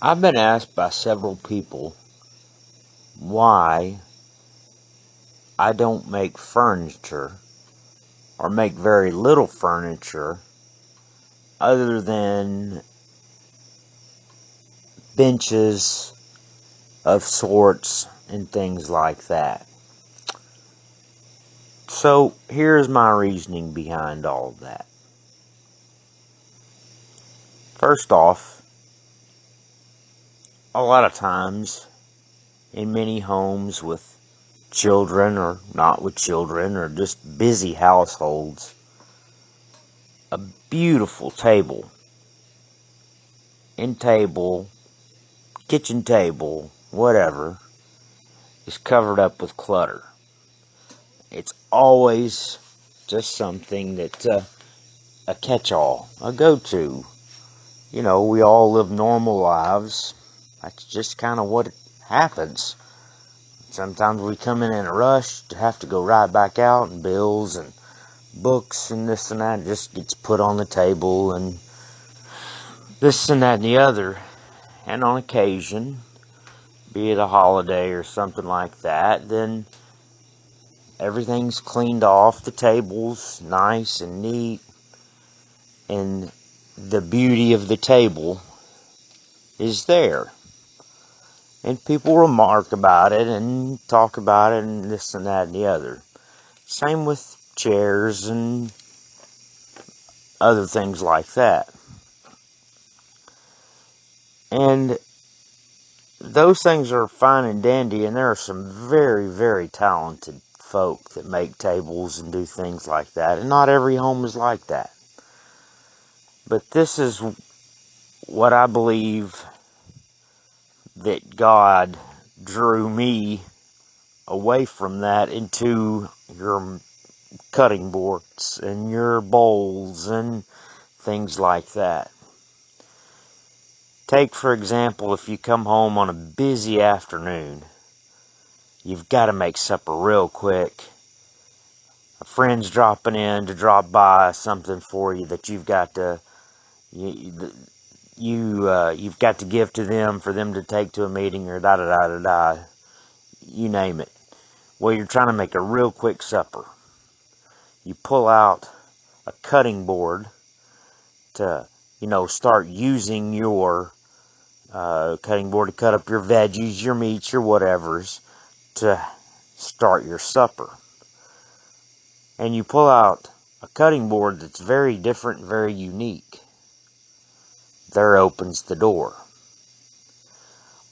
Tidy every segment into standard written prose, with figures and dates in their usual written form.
I've been asked by several people why I don't make furniture or make very little furniture other than benches of sorts and things like that. So here's my reasoning behind all of that. First off, a lot of times in many homes with children or not with children or just busy households, a beautiful kitchen table, whatever, is covered up with clutter. It's always just something that a catch-all, a go-to. You know, we all live normal lives. That's just kind of what happens. Sometimes we come in a rush to have to go right back out, and bills and books and this and that just gets put on the table, and this and that and the other. And on occasion, be it a holiday or something like that, then everything's cleaned off, the table's nice and neat, and the beauty of the table is there. And people remark about it and talk about it and this and that and the other. Same with chairs and other things like that. And those things are fine and dandy, and there are some very, very talented folk that make tables and do things like that, and not every home is like that. But this is what I believe that God drew me away from that into your cutting boards and your bowls and things like that. Take, for example, if you come home on a busy afternoon, you've got to make supper real quick. A friend's dropping in to drop by something for you that you've got to you've got to give to them for them to take to a meeting or da da da da da. You name it. Well, you're trying to make a real quick supper. You pull out a cutting board to, start using your cutting board to cut up your veggies, your meats, your whatevers to start your supper. And you pull out a cutting board that's very different, very unique. There opens the door.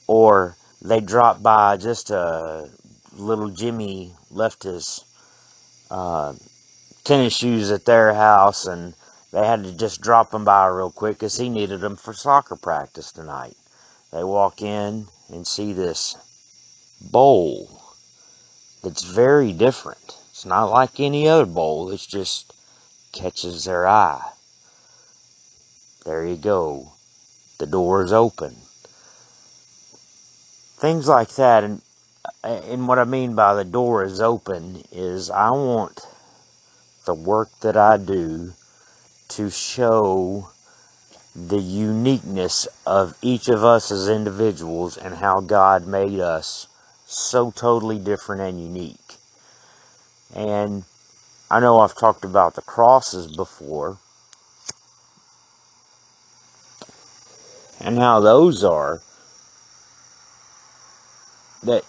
Or they drop by, just a little Jimmy left his tennis shoes at their house, and they had to just drop them by real quick because he needed them for soccer practice tonight. They walk in and see this bowl that's very different. It's not like any other bowl. It just catches their eye. There you go. The door is open. Things like that. And what I mean by the door is open is I want the work that I do to show the uniqueness of each of us as individuals and how God made us so totally different and unique. And I know I've talked about the crosses before and how those are that,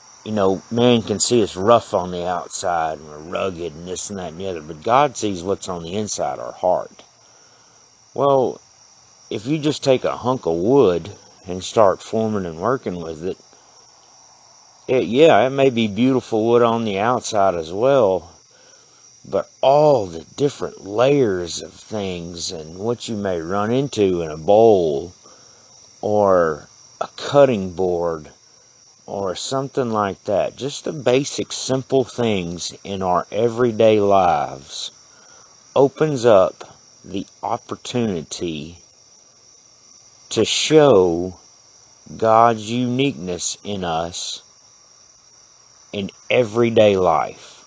man can see us rough on the outside and we're rugged and this and that and the other, but God sees what's on the inside, our heart. Well, if you just take a hunk of wood and start forming and working with it, it may be beautiful wood on the outside as well, but all the different layers of things and what you may run into in a bowl or a cutting board or something like that, just the basic simple things in our everyday lives, opens up the opportunity to show God's uniqueness in us in everyday life.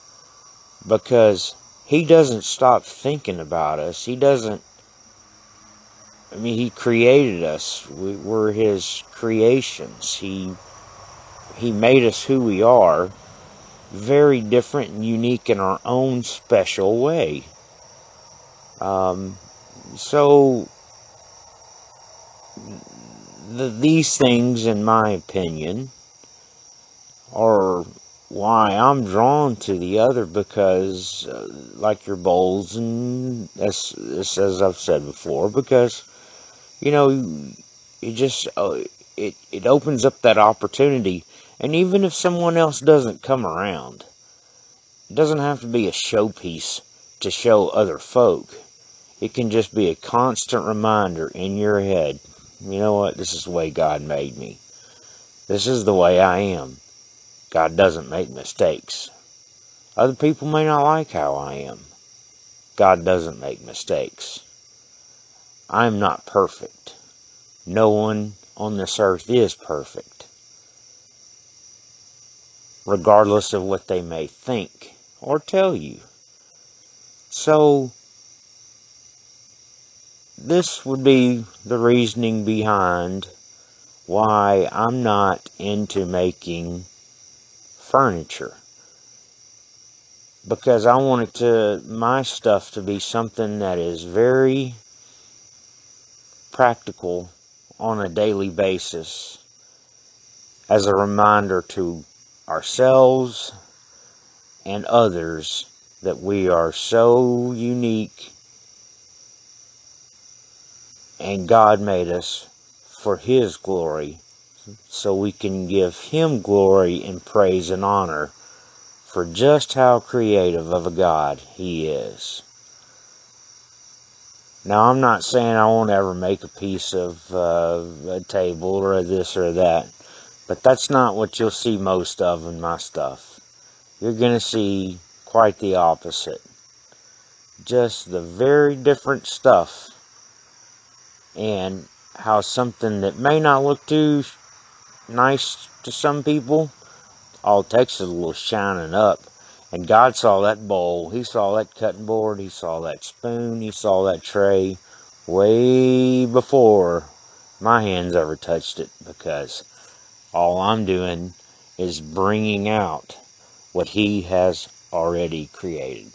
Because He doesn't stop thinking about us. He doesn't I mean, He created us. We're His creations. He made us who we are, very different and unique in our own special way. So these things, in my opinion, are why I'm drawn to the other, because like your bowls, and as I've said before, because it just it opens up that opportunity. And even if someone else doesn't come around, it doesn't have to be a showpiece to show other folk. It can just be a constant reminder in your head. You know what? This is the way God made me. This is the way I am. God doesn't make mistakes. Other people may not like how I am. God doesn't make mistakes. I'm not perfect. No one on this earth is perfect, regardless of what they may think or tell you. So, this would be the reasoning behind why I'm not into making furniture, because I want my stuff to be something that is very practical on a daily basis, as a reminder to ourselves and others that we are so unique, and God made us for His glory, so we can give Him glory and praise and honor for just how creative of a God He is. Now, I'm not saying I won't ever make a piece of a table or this or that, but that's not what you'll see most of in my stuff. You're going to see quite the opposite. Just the very different stuff, and how something that may not look too nice to some people, all it takes is a little shining up. And God saw that bowl, He saw that cutting board, He saw that spoon, He saw that tray way before my hands ever touched it, because all I'm doing is bringing out what He has already created.